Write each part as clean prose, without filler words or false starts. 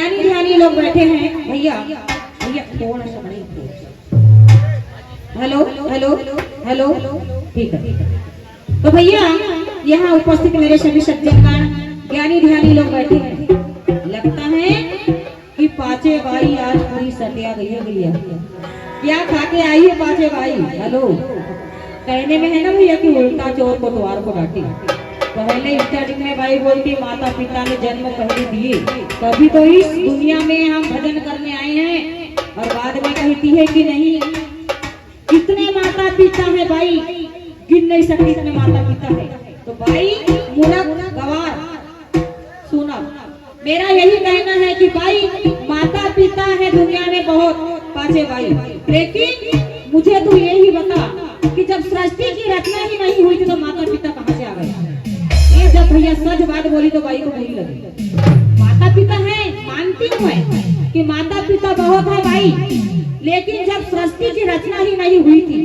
ज्ञानी ध्यानी लोग बैठे हैं। भैया भैया थोड़ा सा नहीं, हेलो हेलो हेलो, ठीक है। तो भैया यहाँ उपस्थित मेरे सभी सज्जनगण ज्ञानी ध्यानी लोग बैठे हैं। लगता है कि पांचे भाई आज पूरी सटिया गई है। भैया क्या खा के आई है पांचे भाई? हेलो, कहने में है ना भैया कि उल्टा चोर को द्वार को डांटे। पहले स्टार्टिंग में भाई बोलती माता पिता ने जन्म पहले दिए, तभी तो इस दुनिया में हम भजन करने आए हैं। और बाद में कहती है कि नहीं, कितने माता पिता है भाई, गिन नहीं सकती इतने माता पिता है। तो भाई मूर्ख गवार सुना, मेरा यही कहना है कि भाई माता पिता है दुनिया में बहुत पांचे भाई, लेकिन मुझे तू यही बता कि जब सृष्टि की रचना ही नहीं हुई थी तो माता पिता कहाँ से आ गए? ये जब भैया सच बात बोली तो भाई को बुरी लगी। माता पिता है, मानती हूँ मैं कि माता पिता बहुत है भाई, लेकिन जब सृष्टि की रचना ही नहीं हुई थी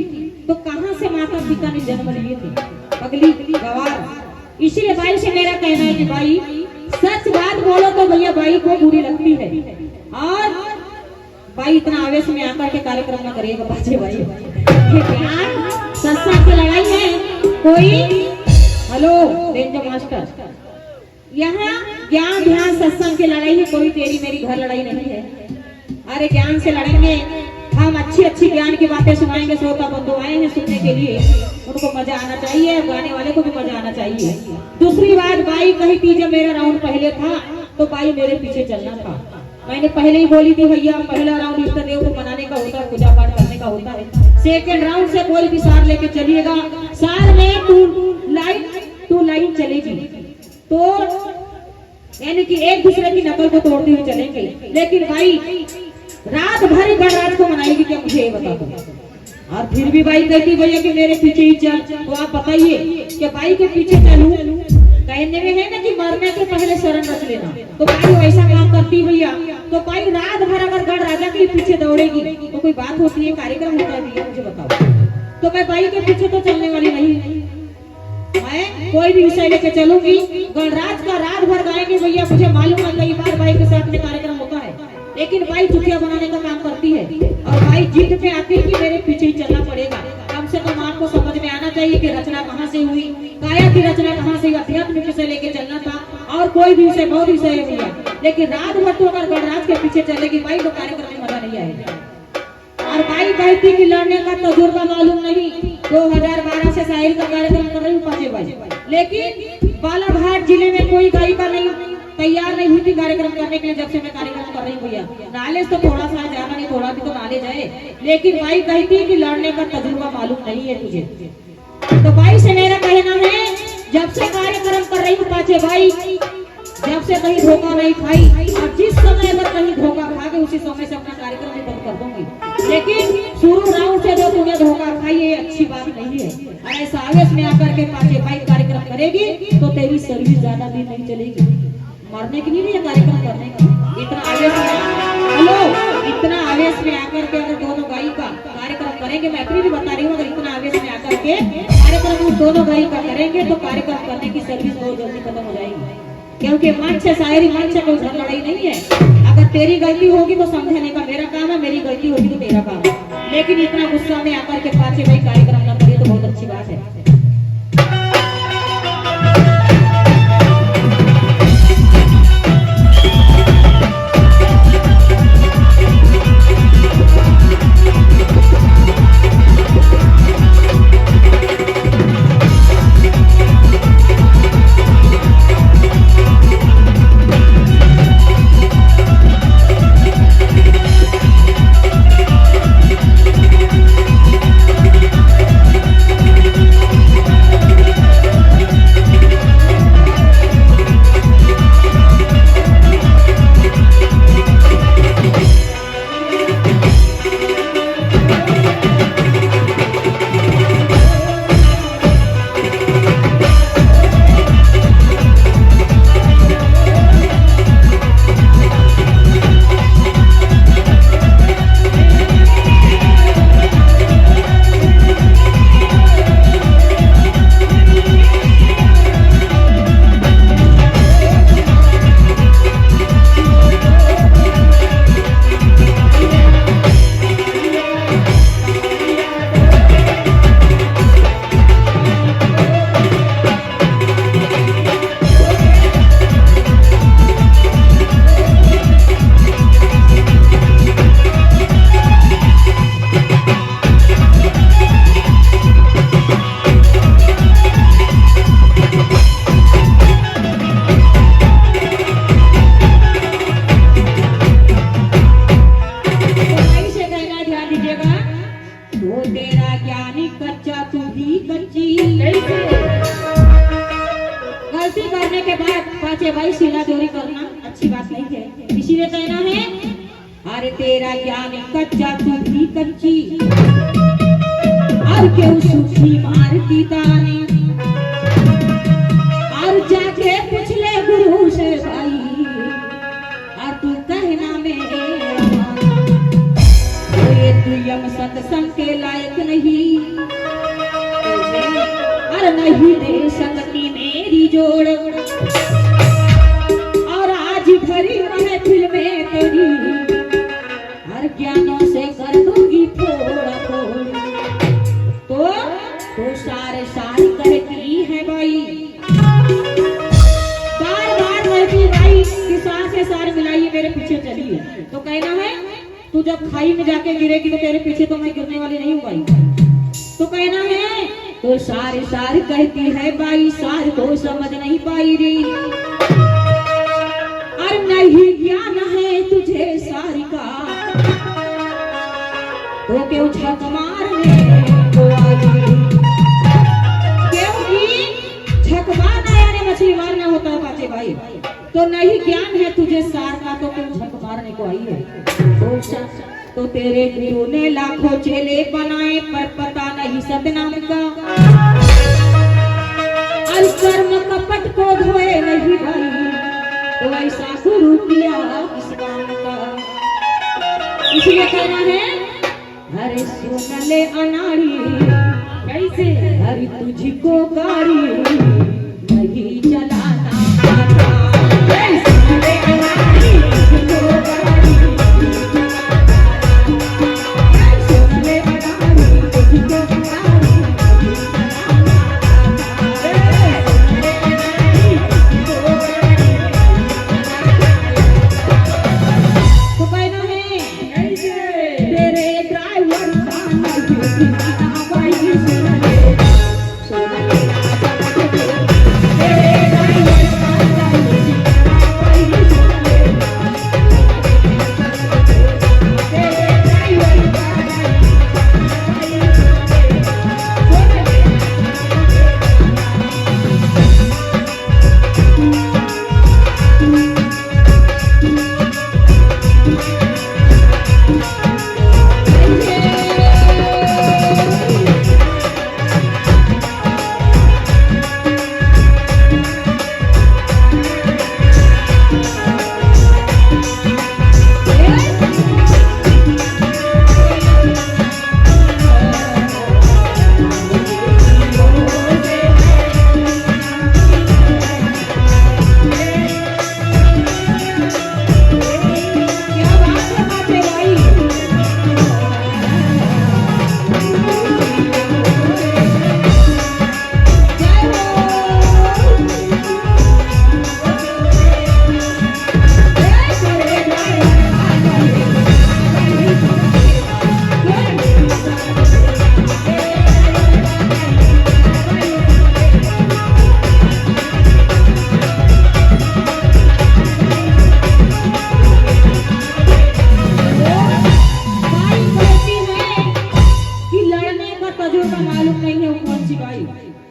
तो कहां से माता पिता ने जन्म लिए थे? अगली गवार। इसलिए भाई से मेरा कहना है कि भाई सच बात बोलो तो भैया भाई को बुरी लगती है। और भाई इतना आवेश में आकर के कार्यक्रम न करिएगा पांचे भाई, ये ज्ञान सत्संग की लड़ाई है। कोई हेलो रेंजर मास्टर, यहाँ ज्ञान ध्यान सत्संग की लड़ाई है, कोई तेरी मेरी घर लड़ाई नहीं है। अरे ज्ञान से लड़ेंगे हम, अच्छी अच्छी ज्ञान की बातें सुनाएंगे। श्रोता बंधु आए हैं सुनने के लिए, उनको मजा आना चाहिए, गाने वाले को भी मजा आना चाहिए। दूसरी बात, बाई कही थी जब मेरा राउंड पहले था तो बाई मेरे पीछे चलना था। मैंने पहले ही बोली थी भैया पहला राउंड इष्ट देव को मनाने का होता है, पूजा पाठ करने का होता है। सेकेंड राउंड से कोई भी सार लेके चलिएगा, सार में टू लाइन चलेगी तो यानी कि एक दूसरे की नकल को तोड़ते हुए चलेंगे। लेकिन भाई रात भर गणराज को मनाएगी क्या, मुझे ये बता दो। और फिर भी भाई कहती भैया कि मेरे पीछे ही चल, तो आप बताइए कि भाई के पीछे चलूं? कहने में है ना कि मरने के पहले शरण रच लेना, तो भाई वैसा काम करती भैया। तो भाई रात भर अगर गढ़ राजा के पीछे दौड़ेगी तो कोई बात होती है, कार्यक्रम होता है भैया, मुझे बताओ। तो मैं भाई के पीछे तो चलने वाली नहीं, मैं कोई भी विषय लेके चलूंगी। गणराज का रात भर गाएंगे भैया, मुझे मालूम है कई बार भाई के साथ में कार्यक्रम होता है, लेकिन भाई चुटिया बनाने का काम करती है। और भाई जिद पे आती है कि मेरे पीछे ही चलना पड़ेगा। कम से कम आपको समझ में आना चाहिए कि रचना कहाँ से हुई, काया की रचना कहाँ से, अध्यात्म से लेके चलना था। और कोई भी विषय बहुत विषय है भैया, लेकिन रात भर तो अगर गणराज के पीछे चलेगी भाई तो कार्यक्रम में मजा नहीं आएगा। और भाई कहती कि लड़ने का तजुर्बा मालूम नहीं, 2012 से शायरी का कार्यक्रम कर रही हूँ पांचे भाई, लेकिन बालाघाट जिले में कोई गायिका नहीं तैयार नहीं हुई थी कार्यक्रम करने के लिए जब से मैं कार्यक्रम कर रही हूँ भैया। नॉलेज तो थोड़ा सा ज्यादा नहीं, थोड़ा भी तो नॉलेज है, लेकिन भाई कहती है कि लड़ने का तजुर्बा मालूम नहीं है तुझे। तो भाई से मेरा कहना है, जब से कार्यक्रम कर रही हूँ पांचे भाई, जब से कहीं धोखा नहीं खाई, और जिस समय अगर कहीं धोखा खा के उसी समय से अपना कार्यक्रम भी बंद कर दूंगी। लेकिन शुरू राउंड से जो तुमने धोखा खाई ये अच्छी बात नहीं है। ऐसा आवेश में आकर के पांचे भाई कार्यक्रम करेगी तो तेरी सर्विस ज्यादा दिन नहीं चलेगी। मरने की नहीं है कार्यक्रम करने का, इतना आवेश में, हेलो इतना आवेश में आकर के अगर दोनों गायी का कार्यक्रम करेंगे, मैं अपनी भी बता रही हूँ, अगर इतना आवेश में आकर के कार्यक्रम दोनों गायी का करेंगे तो कार्यक्रम करने की सर्विस बहुत जल्दी खत्म हो जाएगी। क्योंकि मंच से शायरी, मंच से कोई लड़ाई नहीं है। अगर तेरी गलती होगी तो समझाने का मेरा काम है, मेरी गलती होगी तो तेरा काम है। लेकिन इतना गुस्सा में आकर के पांचे भाई कार्यक्रम न करिए तो बहुत अच्छी बात है। कहना है, अरे तेरा ज्ञान कच्चा तू भी कच्ची, और क्यों सूखी मारती ताने, और जाके पूछ ले गुरु से भाई, और तू कहना मेरा ये तू यम सत्संग के लायक नहीं, और नहीं दे सकती मेरी जोड़, और आज भरी महफिल में तेरी हर ज्ञानों से कर दूंगी थोड़ा थोड़ा। तो सारे सारी कहती है भाई, बार बार कहती भाई कि सार से सार मिलाइए मेरे पीछे चलिए। तो कहना है तू जब खाई में जाके गिरेगी तो तेरे पीछे तो मैं गिरने वाली नहीं हूँ भाई। तो कहना है तो सारे सार कहती है भाई, सार को समझ नहीं पाई रे, और नहीं ज्ञान है तुझे सारी का, तो क्यों झक मारने को आई, क्योंकि झक मारना यानी मछली मारना होता है पाचे भाई। तो नहीं ज्ञान है तुझे सार का, तो क्यों झक मारने को आई है। तो तेरे गुरु ने लाखों चेले बनाए, पर पता नहीं सतनाम का, और कर्म कपट को धोए नहीं भाई, तो ऐसा गुरु किया इस काम का। इसलिए कहना है, अरे सुन ले अनाड़ी कैसे, अरे तुझको गाड़ी नहीं चलाना आता, सुन ले अनाड़ी तुझको गाड़ी, सुन ले अनाड़ी तुझको गाड़ी, तो कहना है तेरे ड्राइवर का नहीं भाई, सुन ले तेरे ड्राइवर का नहीं भाई, सुन ले तेरे ड्राइवर का नहीं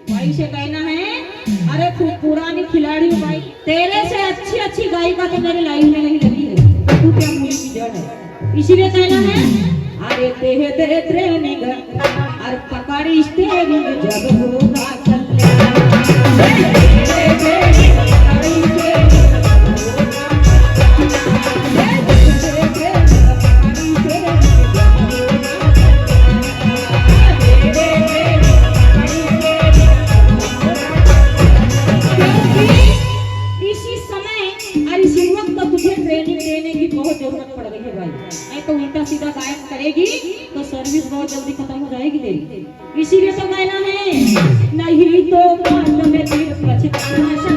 भाई से कहना है, अरे खूब पुरानी खिलाड़ी भाई, तेरे से अच्छी अच्छी गायिका तो मेरे लाइफ में नहीं लगी है, तो तू क्या मूली की जड़ है। इसीलिए कहना है, अरे तेहे तेरे ट्रेनिंग और पकड़ी स्टेरिंग जब होगा तो उल्टा सीधा गायब करेगी तो सर्विस बहुत जल्दी खत्म हो जाएगी तेरी। इसीलिए तो कहना है, नहीं तो बाद में फिर पछताना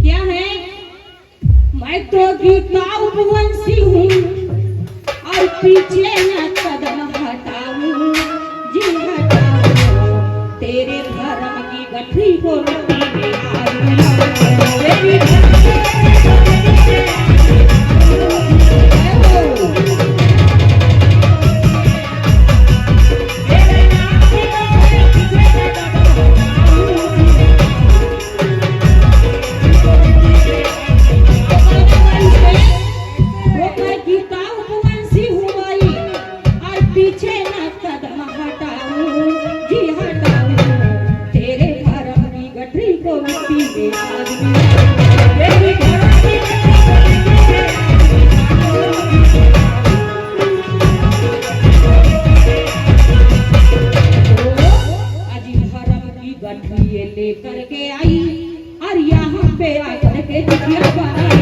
क्या है? मैं तो गीता उपवंशी हूँ और पीछे न कदम हटाऊं, जी हटाऊं, तेरे धर्म की गठरी को मिट्टी में लेकर के आई और यहाँ पे आकर के दुखिया बनाई।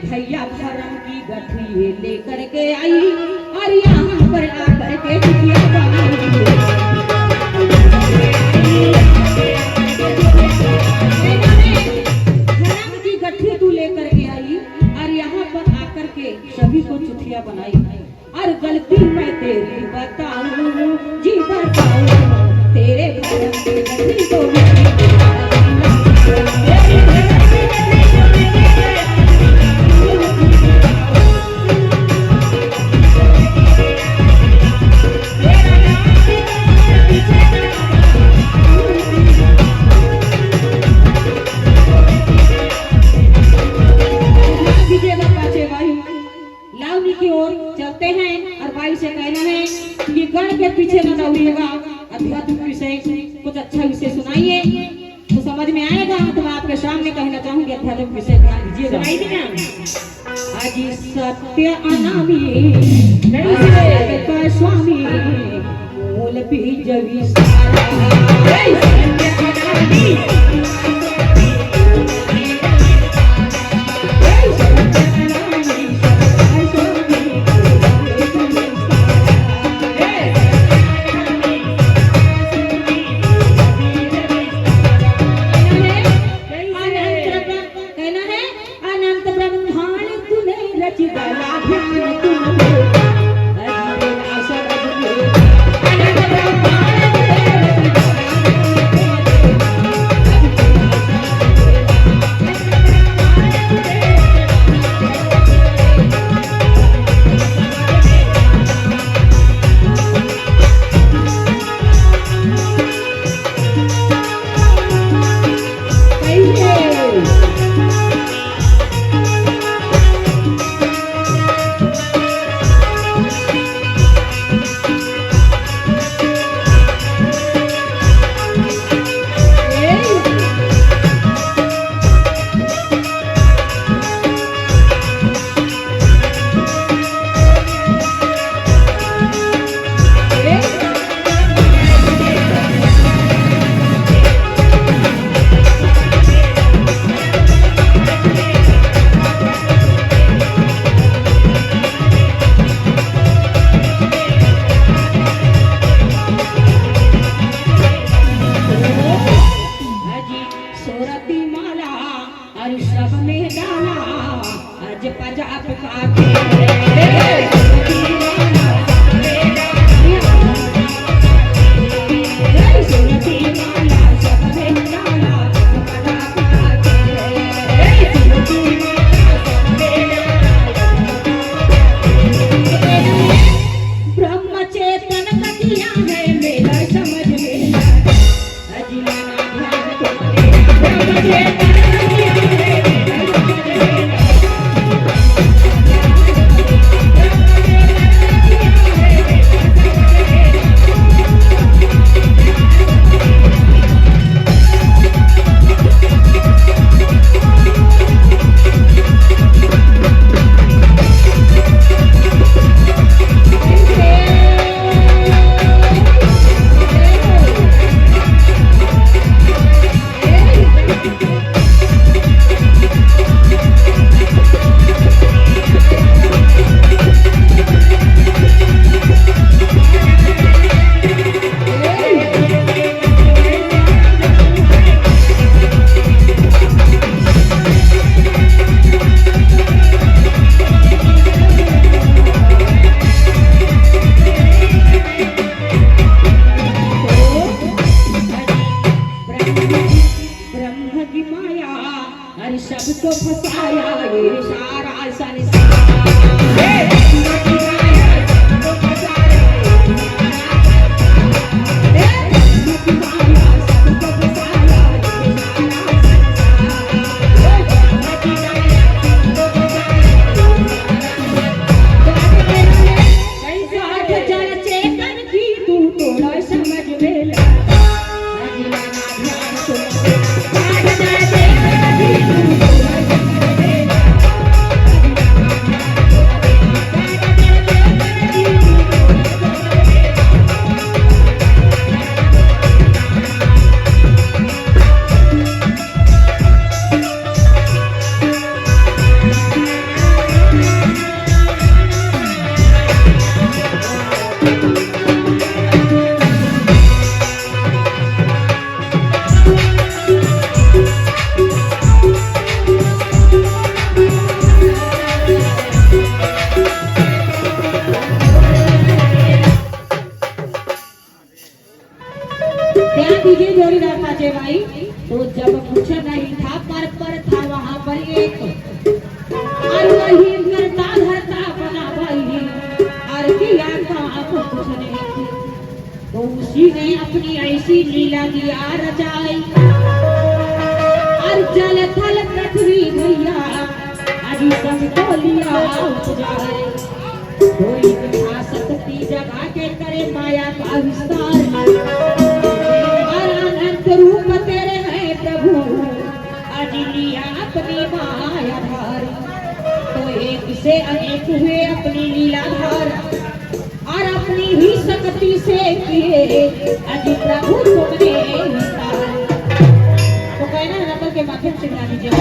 भैया धर्म की गठरी लेकर के आई और यहाँ पर आकर के दुखिया बनाई। धर्म की गठरी तू लेकर के आई और यहाँ पर आकर के सभी को चुटिया बनाई। और गलती मैं तेरी बताऊं, जी बताऊं, तेरे धर्म की गठरी को लावनी की ओर चलते हैं और भाई से कहना है कि गण के पीछे न दौड़िएगा, आध्यात्मिक विषय कुछ अच्छा विषय सुनाइए तो समझ में आएगा। तो मैं आपके सामने कहना चाहूंगी आध्यात्मिक विषय बना दीजिएगा। अजी सत्य अनामी स्वामी मूल बीज सबको फसाया ये सारा संसार। भाई तो जब कुछ नहीं था पर था वहाँ पर एक और वही करता धरता बना भाई और किया था कुछ नहीं थी तो उसी ने अपनी ऐसी लीला किया रचाई और जल थल पृथ्वी भैया अभी सबको लिया उपजाए कोई था शक्ति जगा के करे माया का विस्तार रूप तेरे है प्रभु अजिलिया अपनी माया धार तो एक से अनेक हुए अपनी लीला धार और अपनी ही शक्ति से किए अजि प्रभु तुमने विस्तार। तो कहना नकल के माध्यम से गा दीजिए।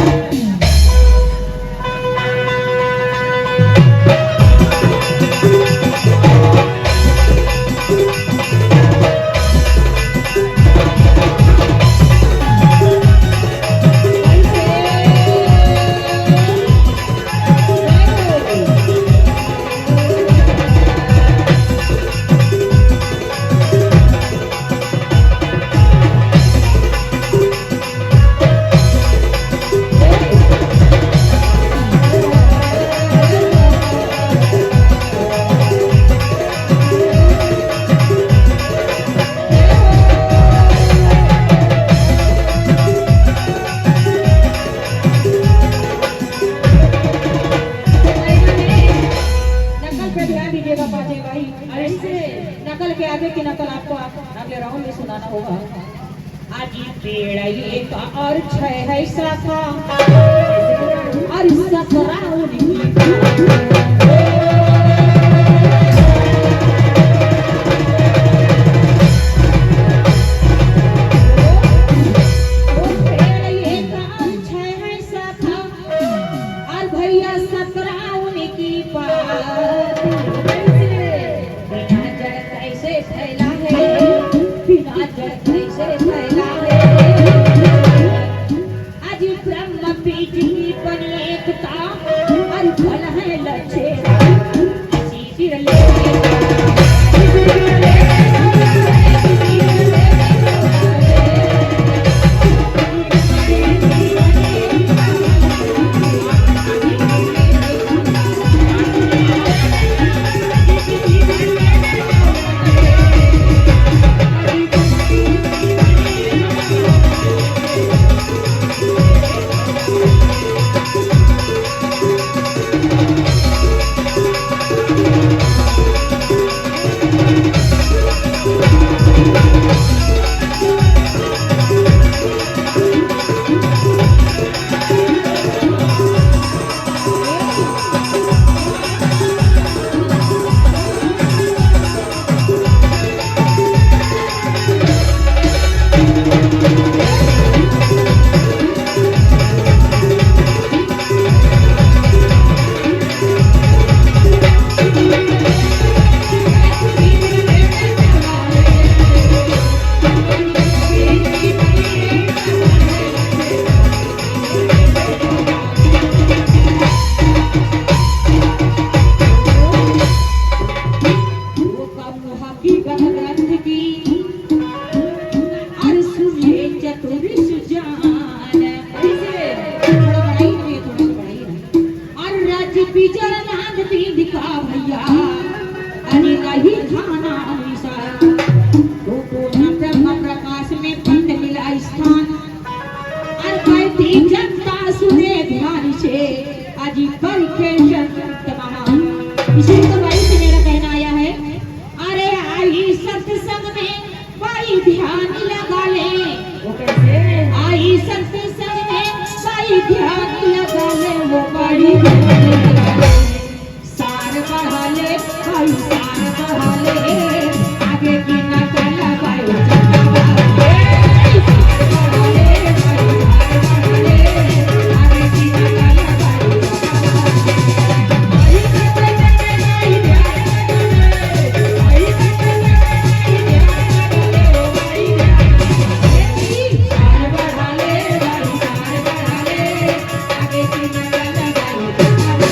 नकल के आगे की नकल आपको अगले राउंड में सुनाना होगा। आज पेड़ एक और छह है शाखा और भैया 17 उनकी बात कैसे फैला है बिना जड़ कैसे फैला है आज ब्रह्म पीठ की बनी एकता और फल है लक्ष्य इसी तो भाई से मेरा कहना आया है, अरे आई सत्संग में भाई ध्यान लगा ले। वो कैसे? आई सत्संग में भाई ध्यान लगा ले, वो भाई ध्यान लगा ले, सार बढ़ा ले भाई, सार बढ़ा ले, आगे की नकल भाई चला ले, सार बढ़ा ले भाई, सार बढ़ा ले, आगे की नकल भाई चला ले। आई सत्संग में भाई ध्यान लगा ले, आई सत्संग में भाई ध्यान लगा ले, ओ भाई सार बढ़ा ले भाई, सार बढ़ा ले, आगे की नकल भाई चला ले।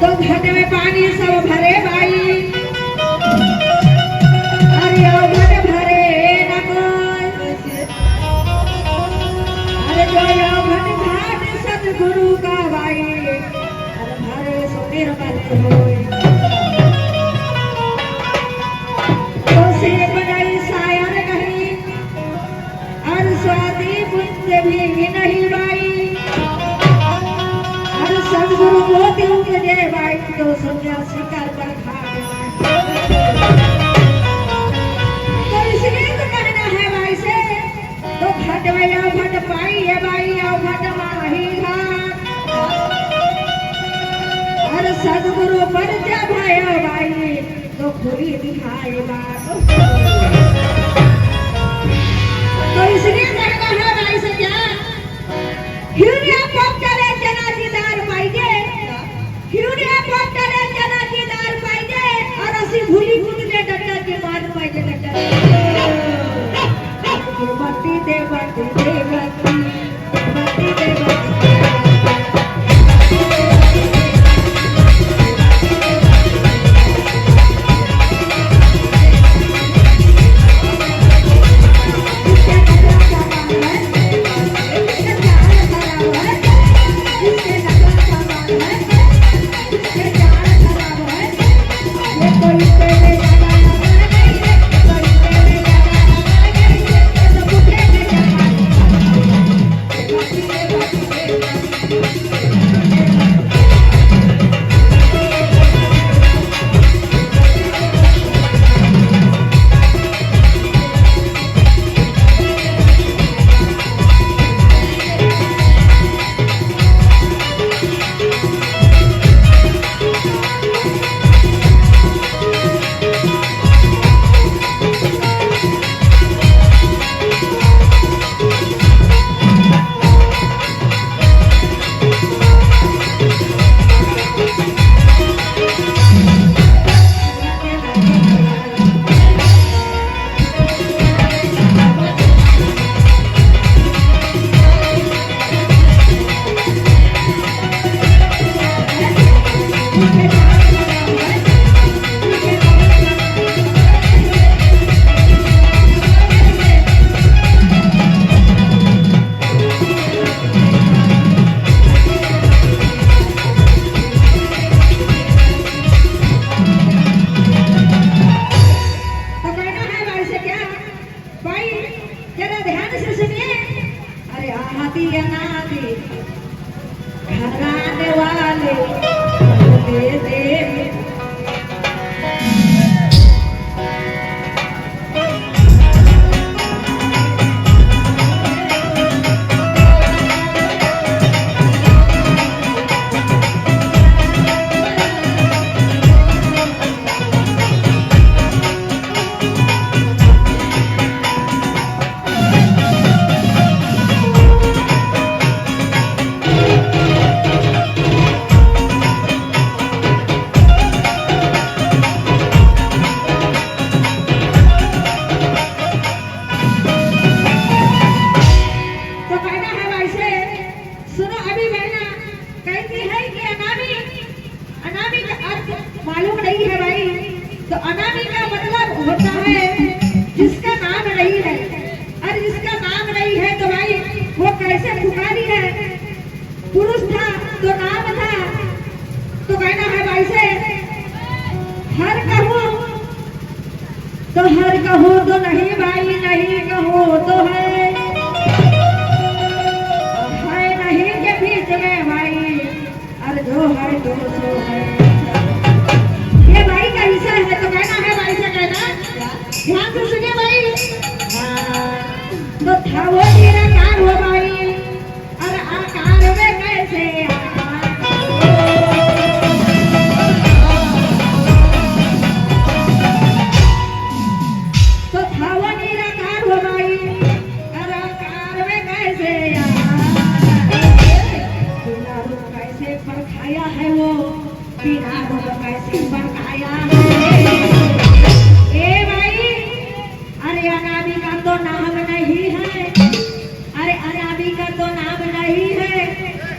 तो घट में पानी सब भरे भाई, अरे ओ घट भरे न कोई, अरे जो यो घट घाट सतगुरु का भाई, अरे भरे सो निर्मल होय। तो से बनाई शायर कहीं, और स्वाति पुण्य भी नहीं भाई, सदगुरु मोती उपजे भाई, तो समझा शिकार पर खा। तो इसलिए तो कहना है भाई से, तो घट में आओ घट पाई है भाई, आओ घट माही घाट, और सदगुरु पर जा भाई भाई, तो खुली दिखाए बात। तो इसलिए कहना है भाई से क्या, हिरिया पकड़े जनाजीदार पाइजे, हिरिया पकड़े जनाजीदार पाइजे, और असी भूली कुदले डट्टा के बाद पाइजे डट्टा। बत्ती दे बत्ती दे बत्ती, बत्ती दे बत्ती। अनामी का मतलब होता है जिसका नाम नहीं है, और जिसका नाम नहीं है तो भाई वो कैसे पुकारी है। पुरुष था तो नाम था, तो कहना है भाई से हर कहो तो हर कहो तो नहीं भाई, नहीं कहो तो है नहीं के बीच में भाई, और जो है तो सो है। ये भाई का हिस्सा है तो कहना है भाई से, कहना ध्यान से सुनिए भाई। तो था वो निराकार हो भाई, और आकार में कैसे तो था वो निराकार हो भाई, और आकार में कैसे बिना रूप कैसे परखाया है वो, बिना रूप कैसे परखाया है। ए भाई अरे अनामी का तो नाम नहीं है, अरे अनामी का तो नाम नहीं है,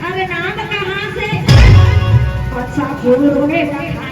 अरे नाम कहाँ से अच्छा फूलों में परखाया।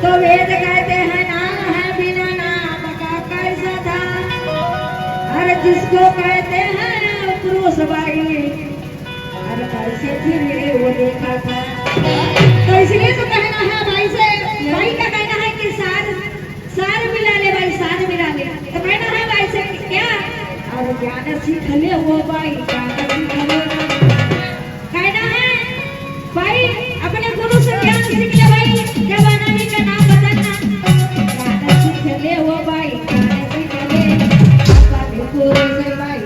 तो वेद कहते हैं नाम है बिना नाम का कैसा था, अरे जिसको कहते हैं पुरुष भाई, अरे कैसे फिर वो देखा था। तो इसलिए तो कहना है भाई से, भाई का कहना है कि सार मिला ले भाई, सार मिला ले। तो कहना है भाई से क्या, और ज्ञान सीख ले वो भाई, ज्ञान सीख ले। कहना है भाई अपने गुरु से ज्ञान सीख ले भाई, जब अनामी का नाम बताना ज्ञान सीख ले वो भाई, ज्ञान सीख ले अपने गुरु से भाई।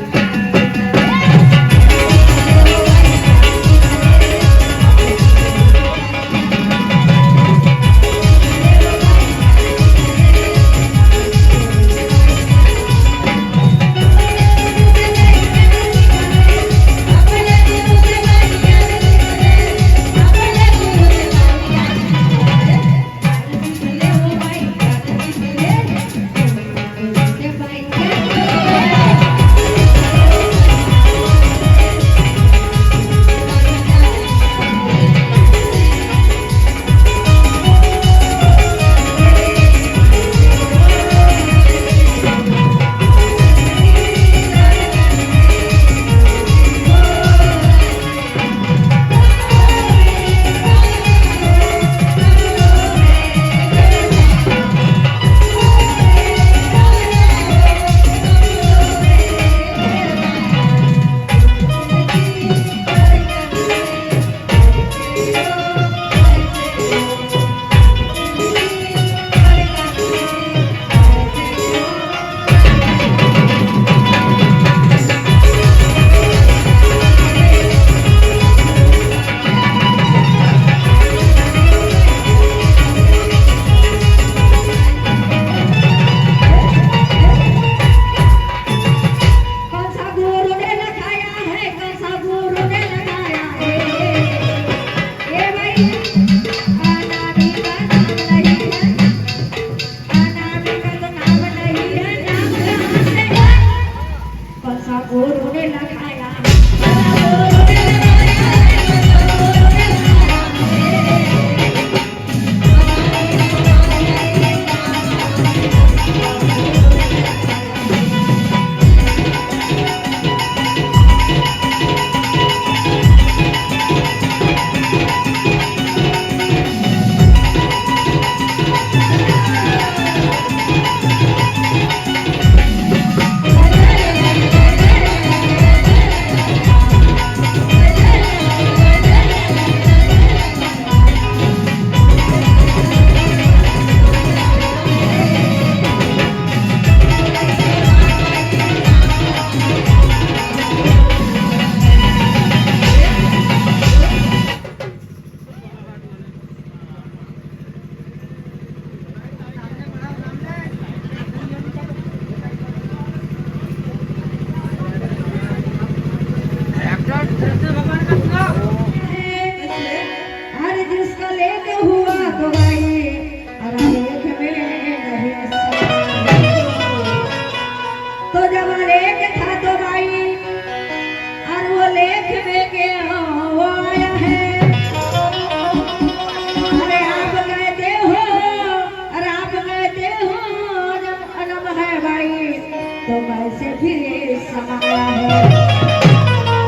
तो कैसे फिर समाया है।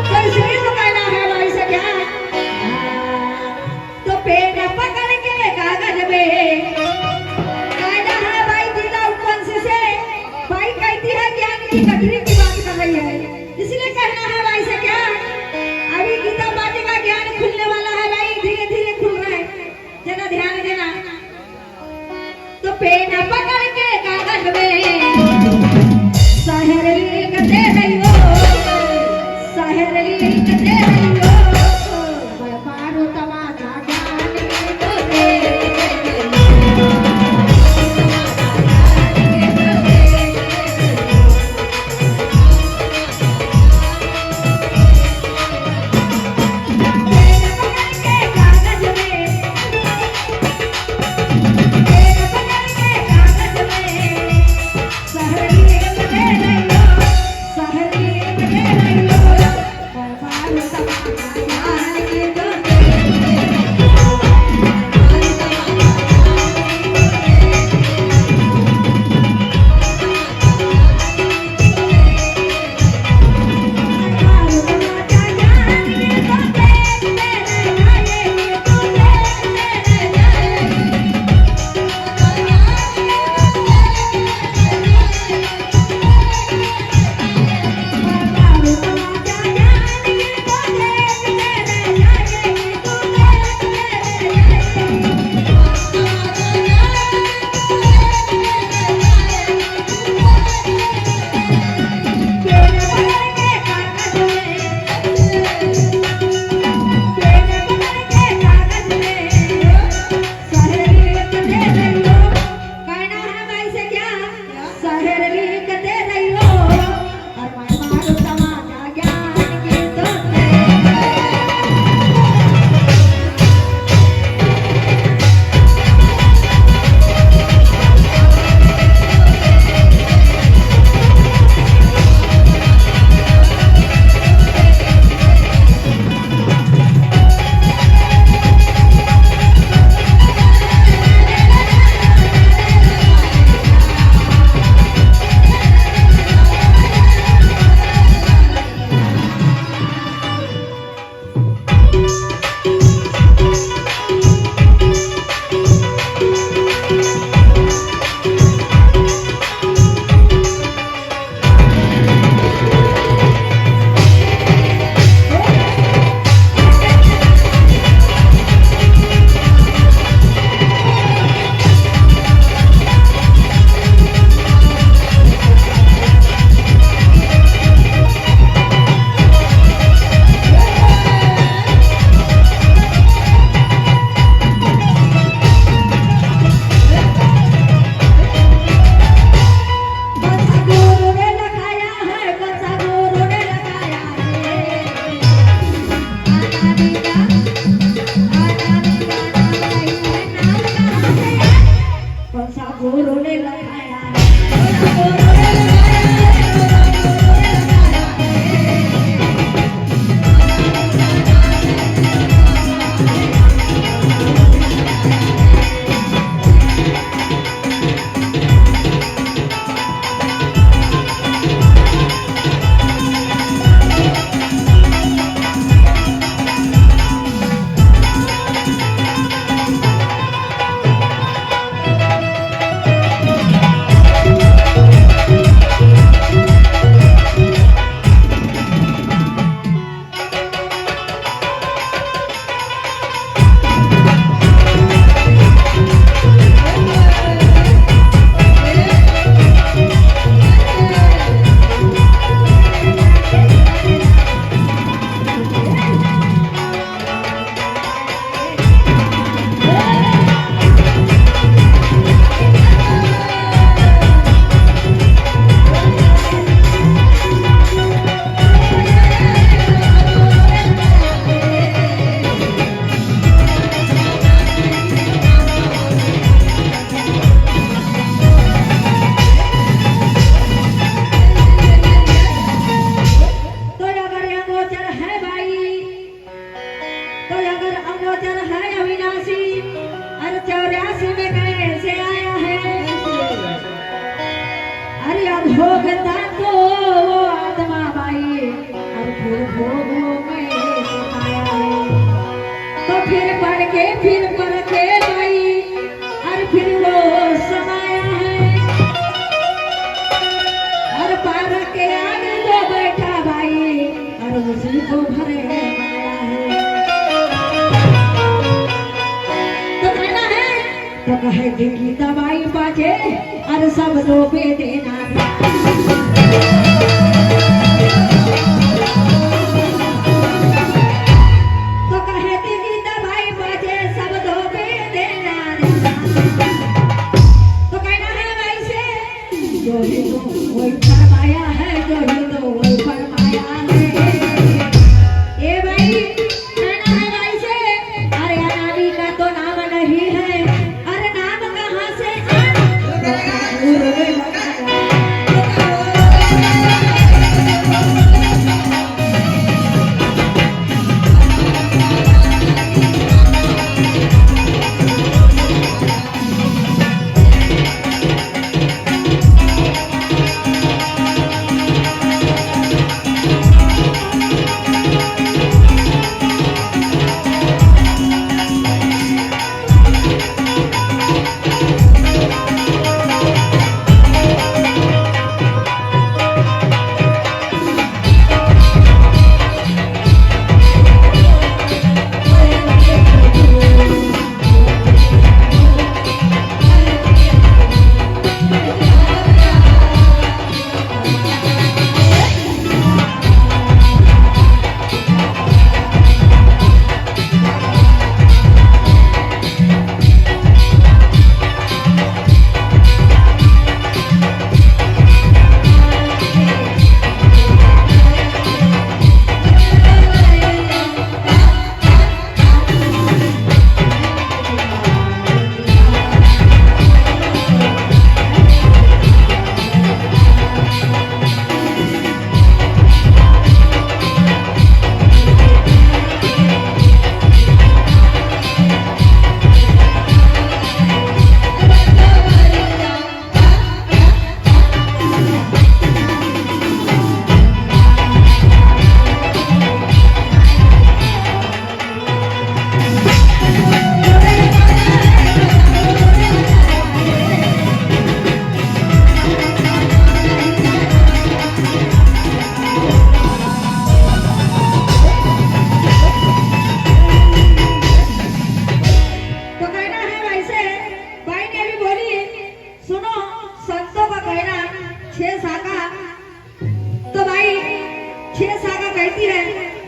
तो इसलिए तो कहना है भाई से क्या, तो पेन पकड़ के कागज में कहना है भाई गीता उपवंश से, भाई कहती है ज्ञान की गठरी की बात कर रही है, इसलिए कहना है भाई से क्या, अभी गीता बातें का ज्ञान खुलने वाला है भाई, धीरे धीरे खुल रहा है, जरा ध्यान देना। तो पेन पकड़ के कागज में शहर लिखते रही हो, शहर लिखते रही हो, मारो तमाचा ज्ञान की तो दे। भोगता फिर पढ़ के फिर पढ़ के भाई और फिर वो समाया है और पार के आगे जो बैठा भाई और उसी को भरे माया है। तो कहना है तो कहे की दवाई बाजे और सब दो पे देना तो कहे की दवाई बाजे सब दो पे देना तो कहना है वैसे जो ही तो वही फरमाया है जो ही तो वही फरमाया है। ये भाई कहना है वैसे अरे अनामी का तो नाम नहीं है अरे नाम कहाँ से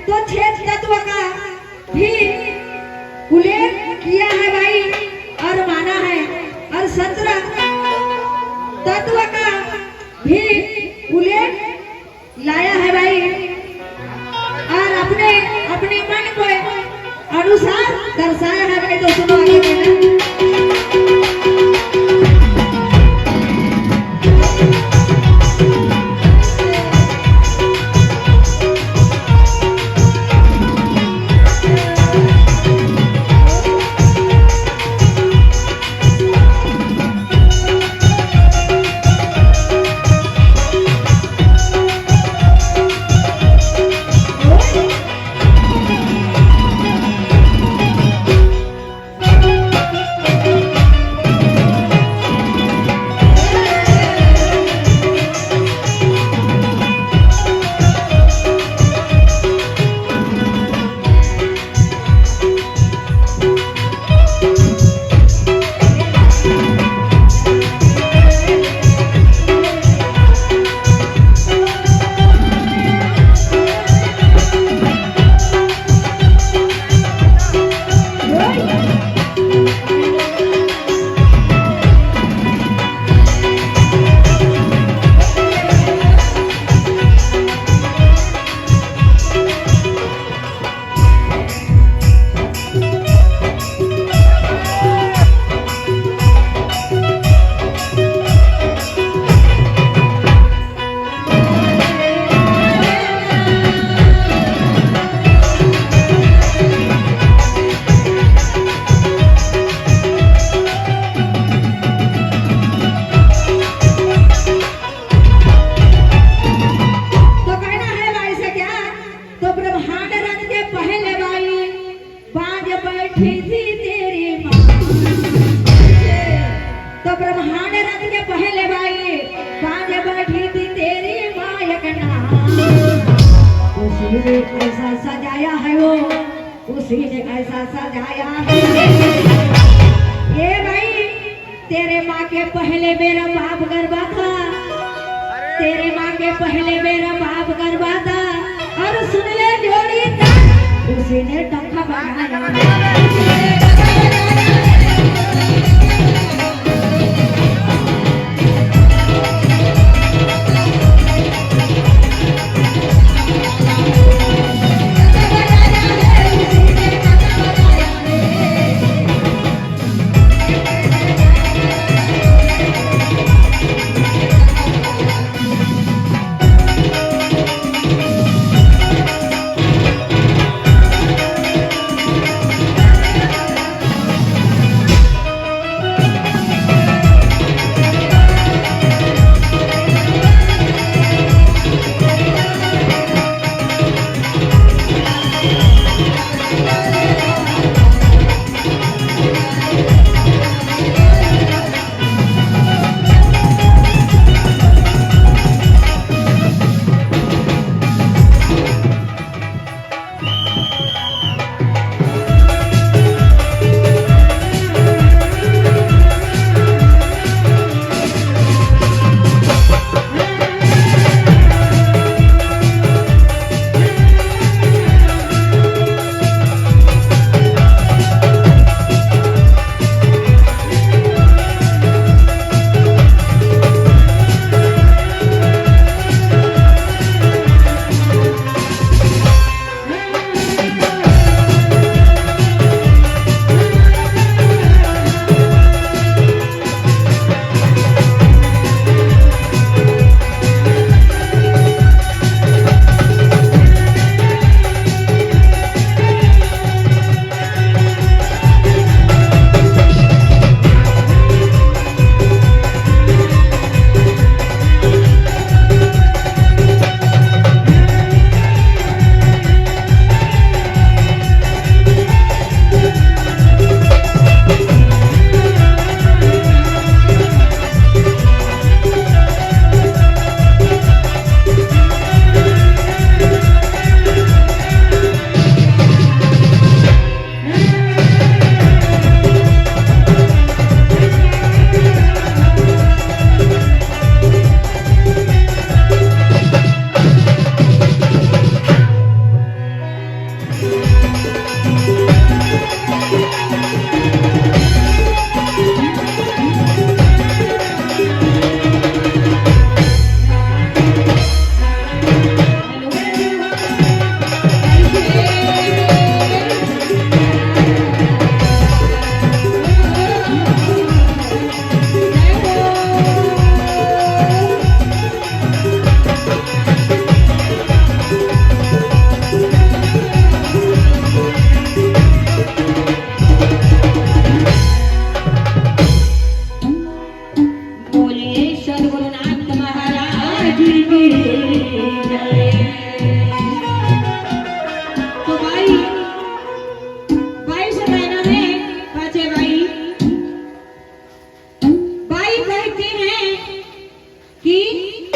तो छह तत्व का भी उल्लेख किया है भाई और माना है और 17 तत्व का भी उल्लेख लाया है भाई और अपने अपने मन को अनुसार दर्शाया है भाई। तो सुनो आगे कहना उसी ने ऐसा सजाया। ये भाई तेरे माँ के पहले मेरा बाप गरबा था, तेरे माँ के पहले मेरा बाप गरबा था, और सुन ले जोड़ी तक उसी ने टक्का बनाया।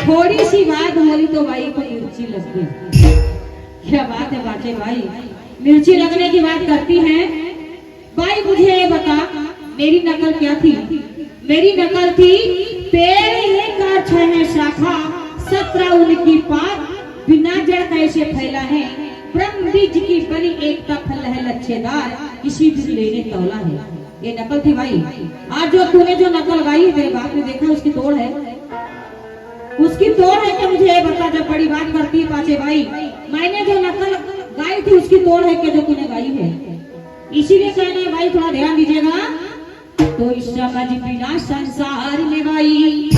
थोड़ी सी बात बोली तो भाई को मिर्ची लग गई। क्या बात है बाटे भाई, मिर्ची लगने की बात करती हैं। भाई मुझे ये बता, मेरी नकल क्या थी? मेरी नकल थी पेड़ लेकर 6 शाखा, 17 उनकी पात, बिना जड़ कैसे फैला है, ब्रह्म बीज की बनी एकता फल है लच्छेदार, इसी दिन लेने तौला है। ये नकल थी भाई। आज जो तूने जो नकल गाई है तेरे बाप ने देखा, उसकी तोड़ है, उसकी तोड़ है। क्या मुझे ये बता, जब बड़ी बात करती है पाचे भाई, मैंने जो नकल गाई थी उसकी तोड़ है क्या जो तूने गाई है? इसीलिए कहना है भाई, थोड़ा ध्यान दीजिएगा। तो इस समझ बिना संसार में भाई,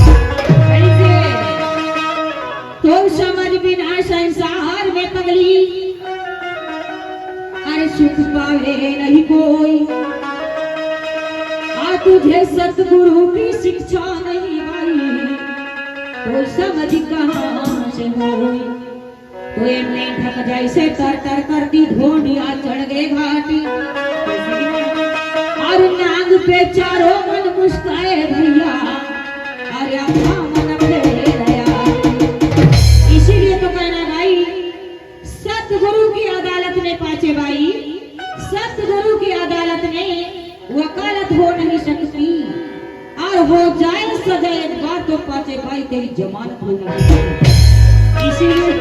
तो समझ बिना संसार में पगली, अरे सुख पावे नहीं कोई, आ तुझे सतगुरु की शिक्षा नहीं भाई, तो समझ कहाँ से होई। तो एमने थक जैसे तर तर करती धोनिया चढ़ गए घाटी, और नाग पे चारों मन मुस्काए भैया, अरे अपना मन फेरया। इसीलिए तो कहना भाई, सतगुरु की अदालत में पाचे भाई, है एक बार तो पाचे भाई तेरी जमानत हो गई। इसीलिए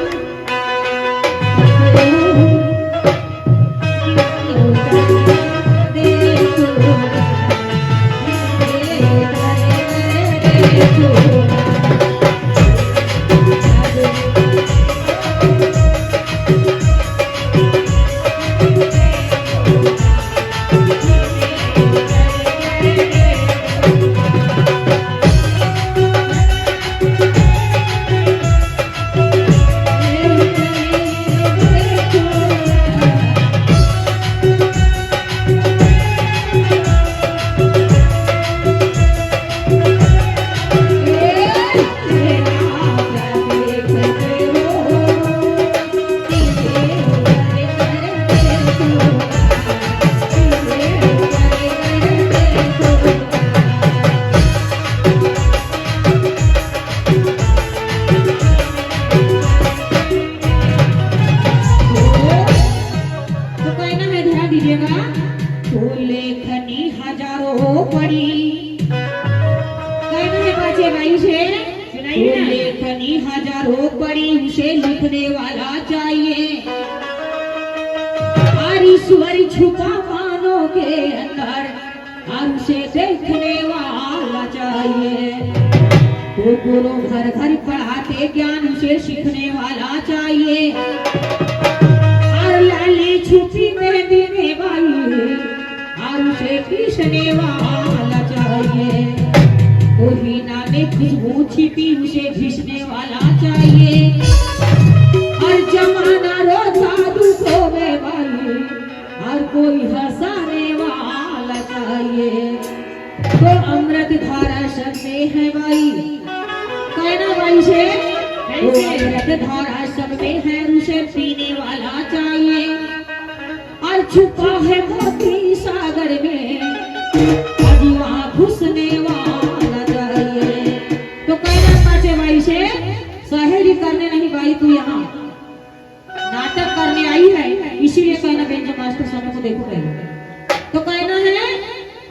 लेखनी हजारों बड़ी उसे लिखने वाला चाहिए। और ईश्वर छुपा मानों के अंदर और उसे देखने वाला चाहिए। तो गुरु घर घर पढ़ाते ज्ञान उसे सीखने वाला चाहिए। और लाली छुपी में देने वाली और उसे पीसने वाला चाहिए। हीना में खुशबू छिपी उसे घिसने वाला चाहिए। और जमाना रोता दुखों में वाली और कोई हंसाने वाला चाहिए। तो अमृत धारा सब में है भाई, कहना भाई से अमृत धारा सब में है उसे पीने वाला चाहिए। और छुपा है मोती सागर में और वहाँ घुसने वाला से सहेली करने नहीं भाई, तू यहाँ नाटक करने आई है। इसीलिए कहना व्यंजन मास्टर समय को देखो पहले। तो कहना है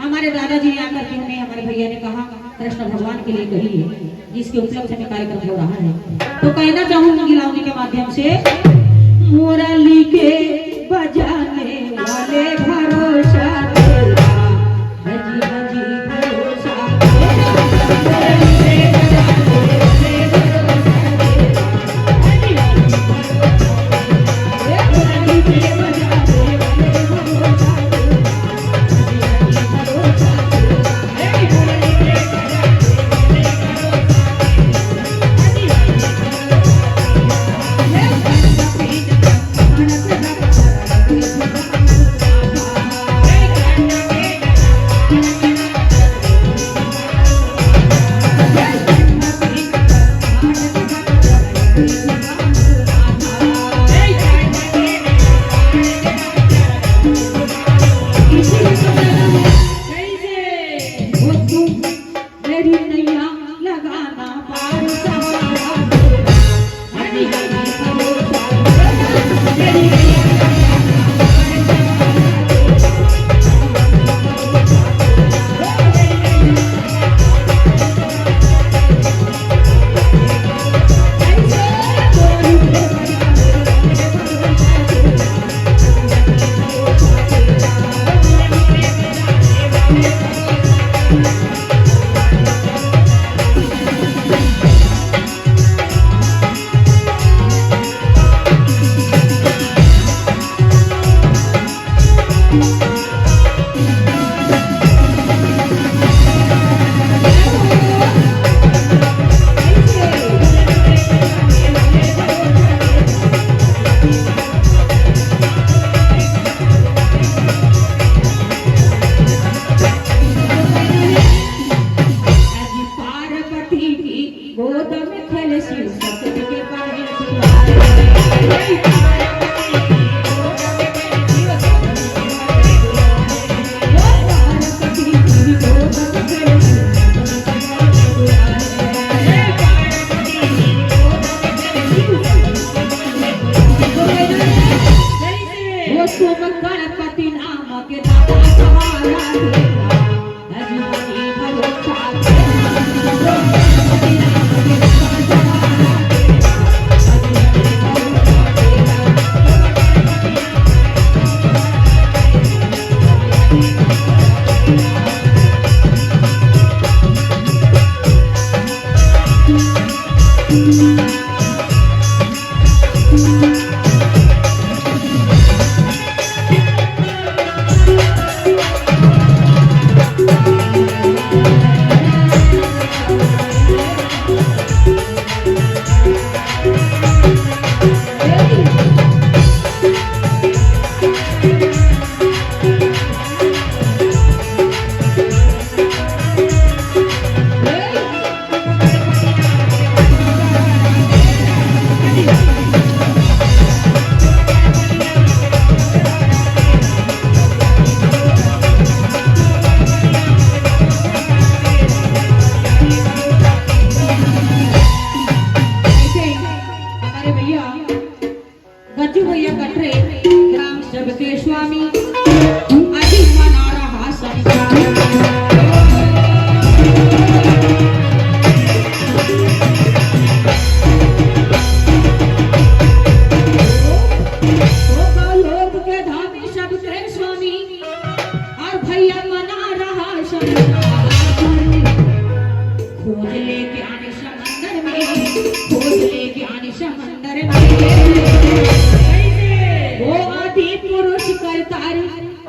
हमारे दादाजी ने आकर के उन्हें हमारे भैया ने कहा कृष्ण भगवान के लिए कही है, जिसके उपलक्ष्य में कार्यक्रम हो रहा है। तो कहना चाहूंगी गिलावनी के माध्यम से मुरली के बजाने वाले भरोसा गणपति नाम के दाता सहारा देता, खोज ले ज्ञान समंदर में। वो आदि पुरुष करतार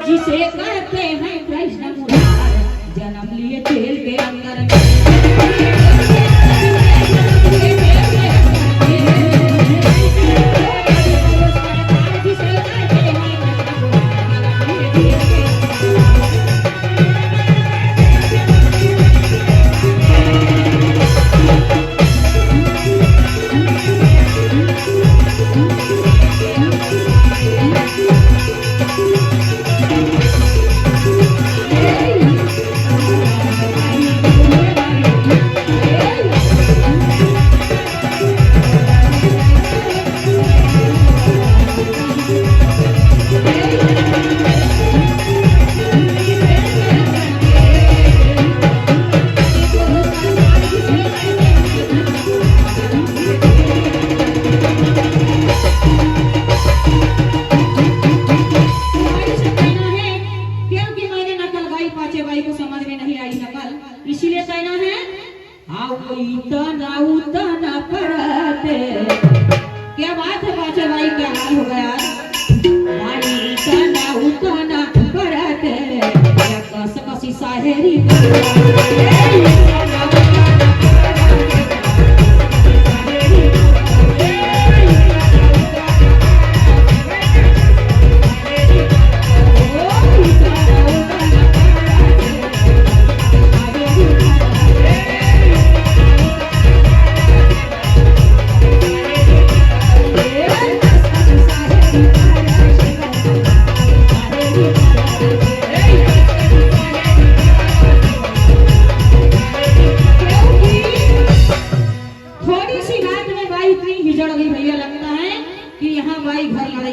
जिसे कहते हैं कृष्ण मुरार, जन्म लिए तेल के अंदर में। इसीलिए कहना है आओ इतना उतना करते। क्या बात है पाचे भाई, क्या हाल हो गया भाई, इतना उतना करते या कस कसी साहेरी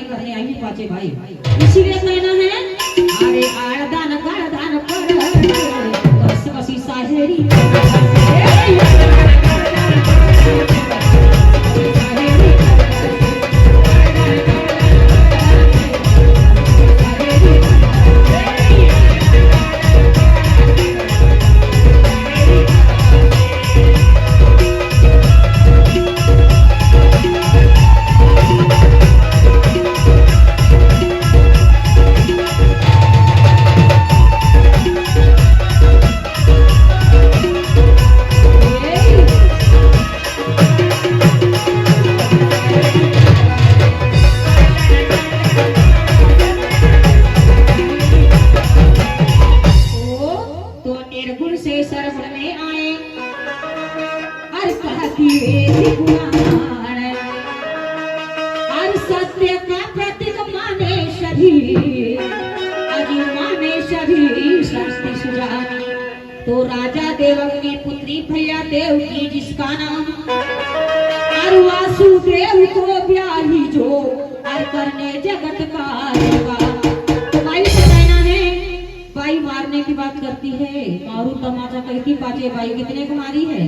करने आई पाचे भाई। इसीलिए कहना है अरे आरदान करदान कर कस कसी साहेरी सत्य का प्रतीक माने शरीर माने शरीर सृष्टि सुजानी। तो राजा देवक की पुत्री भैया देव की जिसका नाम और वासुदेव को ब्याही जो और करने जगत का तो भाई से कहना है भाई मारने की बात करती है मारू तमाचा कहती पाचे भाई कितने को मारी है।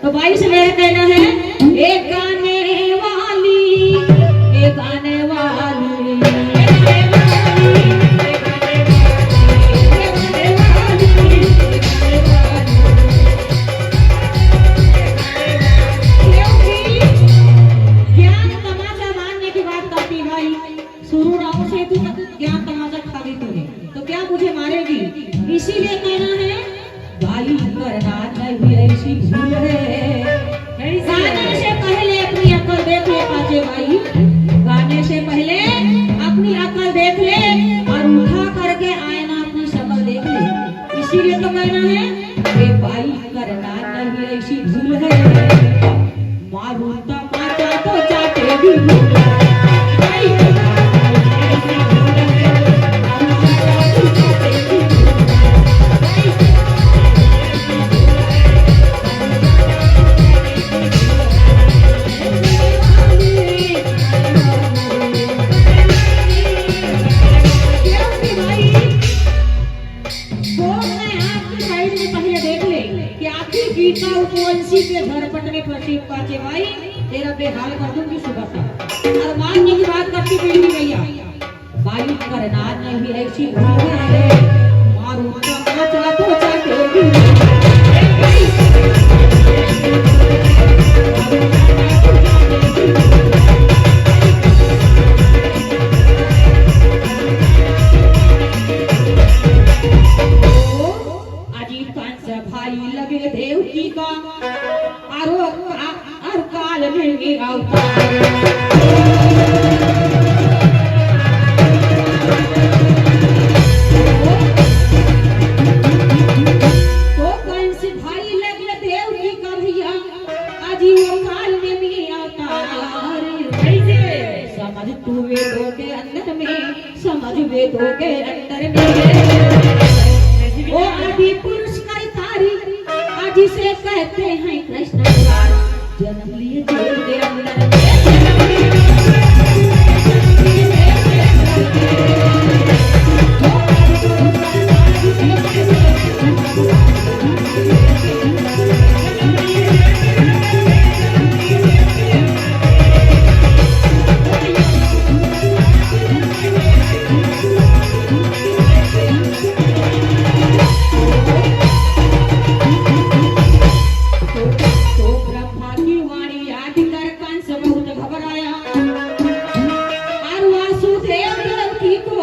तो भाई से मेरा कहना है एक गाने वाली एक गाने वाली ज्ञान तमाचा मारने की बात करती भाई शुरू राव से तू ज्ञान तमाचा खा गई तूने तो क्या मुझे मारेगी। इसीलिए कहना है भाई करना नहीं ऐसी भूल है। गाने से पहले अपनी अकल देख ले पाचे भाई, गाने से पहले अपनी अकल देख ले और उठा करके आईना अपनी शक्ल देख ले। इसीलिए तो कहना है ए भाई करना नहीं ऐसी भूल है मारू तमाचा तो चाटेगी भूल उपवंशी के झरपट में प्रसिद्ध पाचे भाई तेरा बेहाल कर दूंगी सुबह से। और मारने की बात करती बेटी भैया भाई करना नहीं ऐसी भूल है मारू तमाचा तो चाटेगी जी का और काल में अवतार। तो कंस भाई लगे देव की का भैया आजी वो काल में भी अवतार। समझ तू वेदों के अंदर में, समझ वेदों के अंदर में वो आदि पुरुष का तारी आदि से कहते हैं कृष्ण जन्म लिए जेल के अंदर में।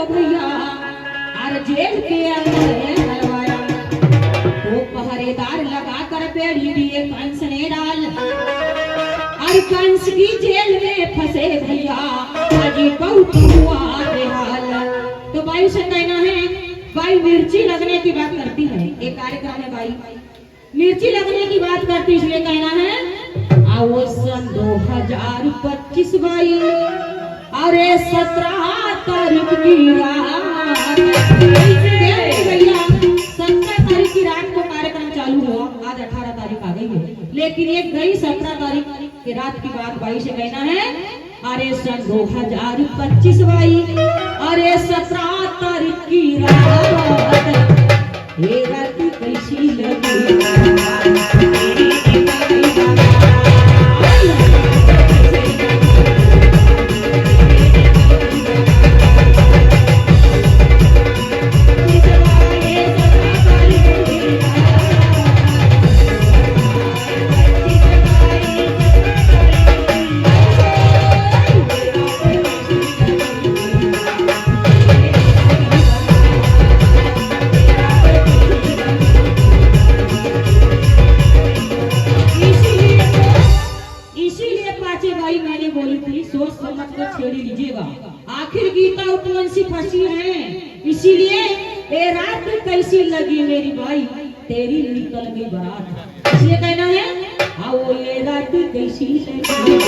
भैया और जेल के अंदर करवाया। वो पहरेदार लगाकर बेड़ी दिए कंस ने डाल और कंस की जेल में फंसे भैया अजी बहुत हुआ बेहाल। तो भाई से कहना है भाई मिर्ची लगने की बात करती है, एक कार्यक्रम है भाई मिर्ची लगने की बात करती इसलिए कहना है आओ सन 2025 भाई और 17 तारीख की रात भैया 17 तारीख की रात को कार्यक्रम चालू हुआ। आज 18 तारीख आ गई है लेकिन एक गई 17 तारीख की रात की बात भाई से कहना है अरे सन 2025 भाई अरे 17 तारीख की रात ये रात कैसी लगी आखिर गीता उपवंशी फंसी है इसीलिए ये रात कैसी लगी मेरी भाई तेरी निकल गई बारात इसलिए कहना है आओ ये रात कैसी लगी।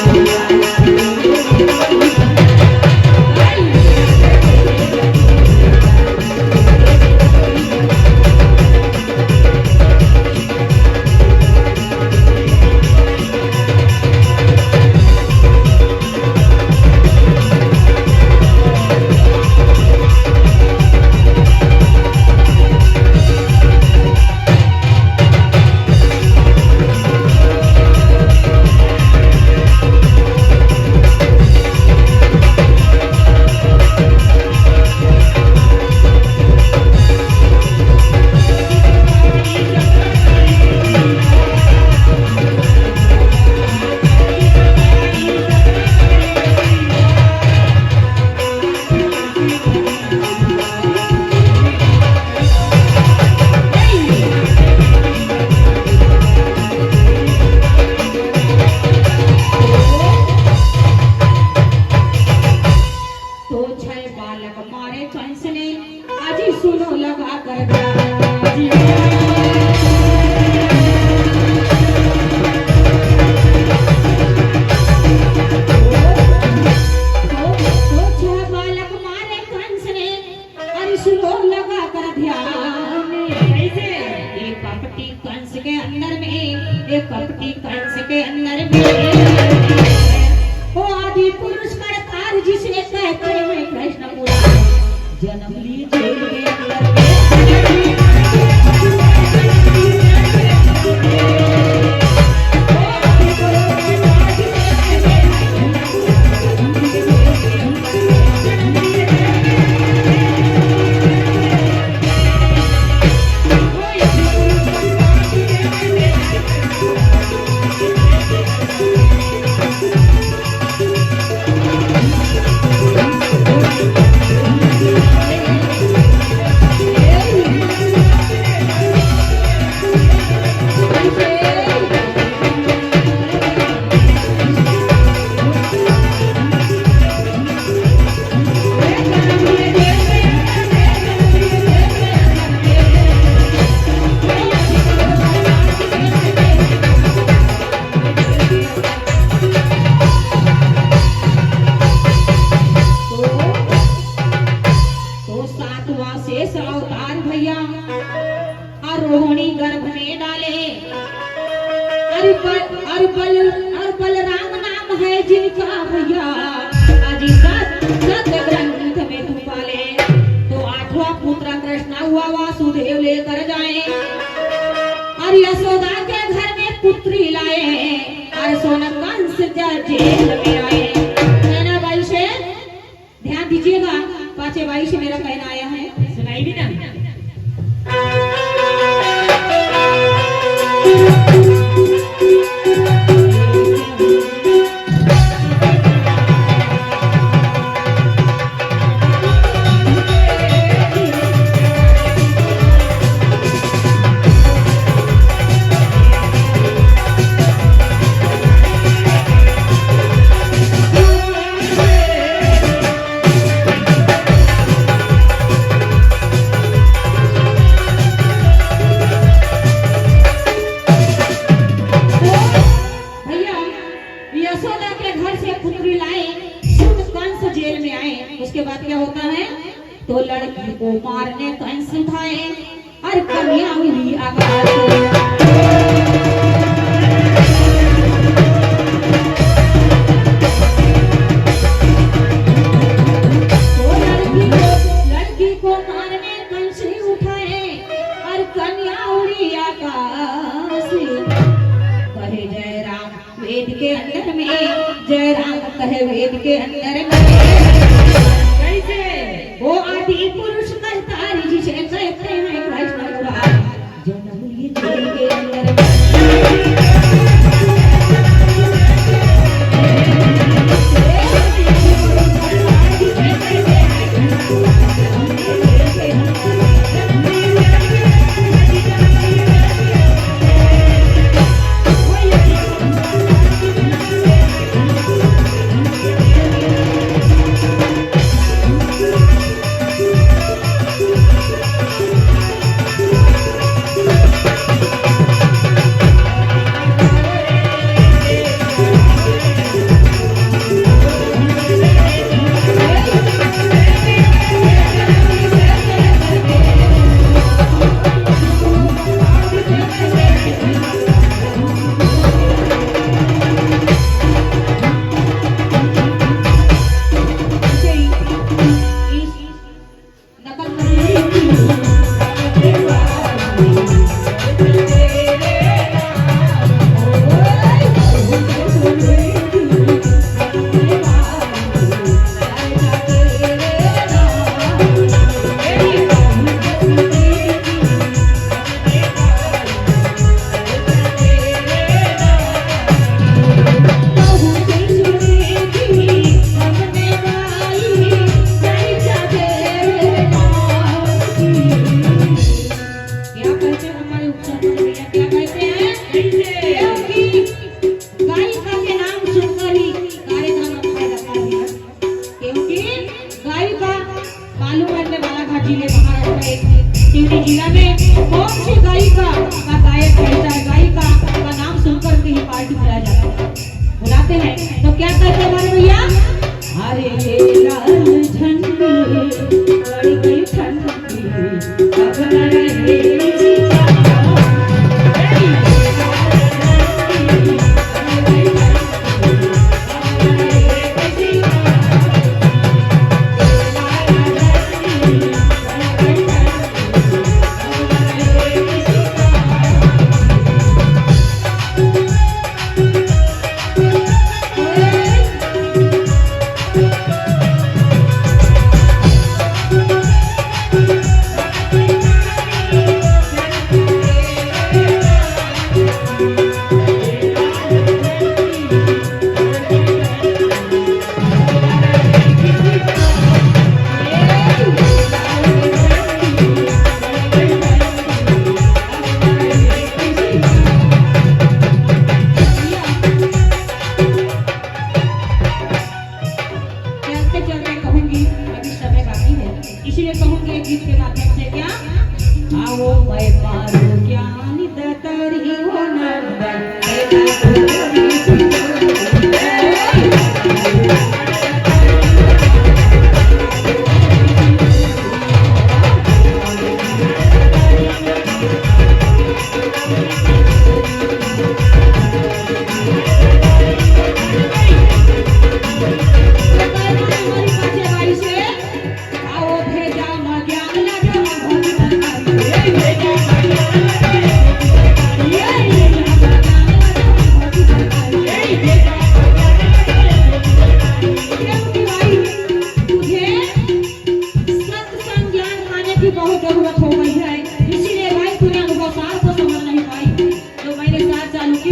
कपटी कंस के अंदर में वो आदि पुरुष का तार जिसे कहते हैं कृष्ण पुराण जन्म लिए जेल के अंदर और बलराम नाम है जिनका भैया, अजी सत ग्रंथ में तू पाले। तो आठवां पुत्र कृष्णा हुआ वासुदेव लेकर जाए, और यशोदा के घर में पुत्री लाए, और सोना कंस जेल में आए। नैना बाई से ध्यान दीजिएगा, पांचे बाई से मेरा कहना आया है, सुनाई भी ना। उसके बाद क्या होता है, तो लड़की को मारने कंस उठाए, और कन्या हुई आकाश। तो लड़की को मारने कंस उठाए, और कन्या उड़ी आकाश। कहे जय राम वेद के अंदर में, जय राम कहे वेद के अंदर में। वो आदि पुरुष करतार जिसे कहते हैं कृष्ण भगवान, जन्म लिए जेल के अंदर जिला में कौन सी गायिका का गायक कहता है, गायिका का नाम सुनकर के ही पार्टी बुलाया जाता है, बुलाते हैं तो क्या कहते हैं हमारे भैया, अरे लाल झंडी पड़ गई ठंडी अब न रहे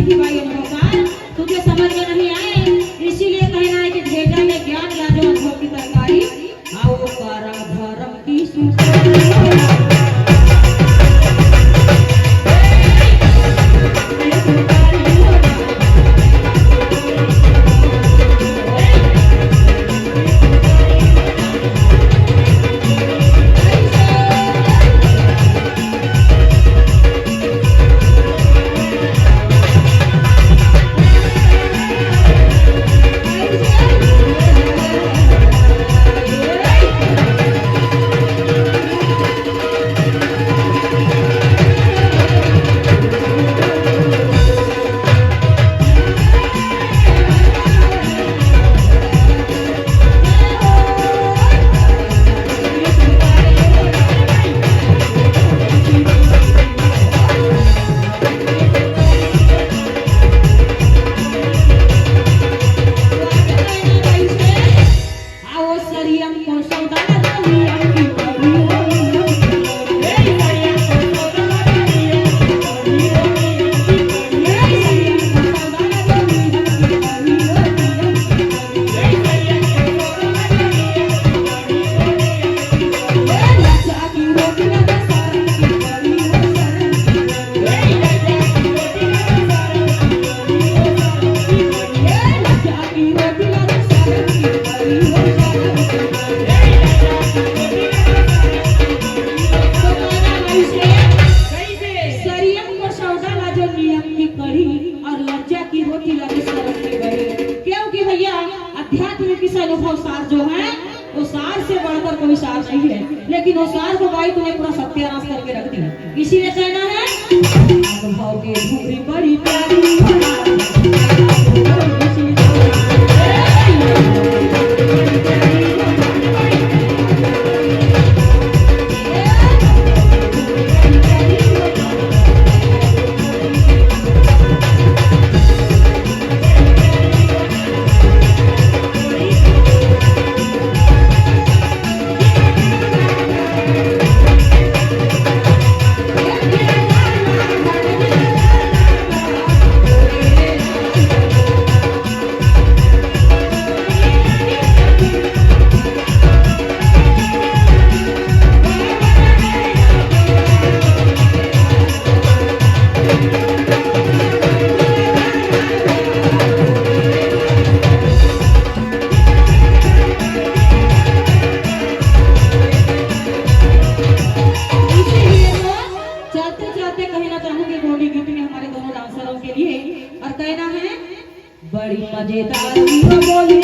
थी भाई अनुभवकार, तुझे समझ में नहीं आए, इसीलिए कहना है कि भेजा में ज्ञान लाजो अनुभव की तरकारी, आओ कारा धर्म की सुख। अनुभव सार जो है वो सार से बढ़कर कोई सार नहीं है, लेकिन वो सार को भाई तूने पूरा सत्यानाश करके रख दिया। इसीलिए कहना है अनुभव की धूरी बड़ी प्यारी और कहना है बड़ी मजेदार बोली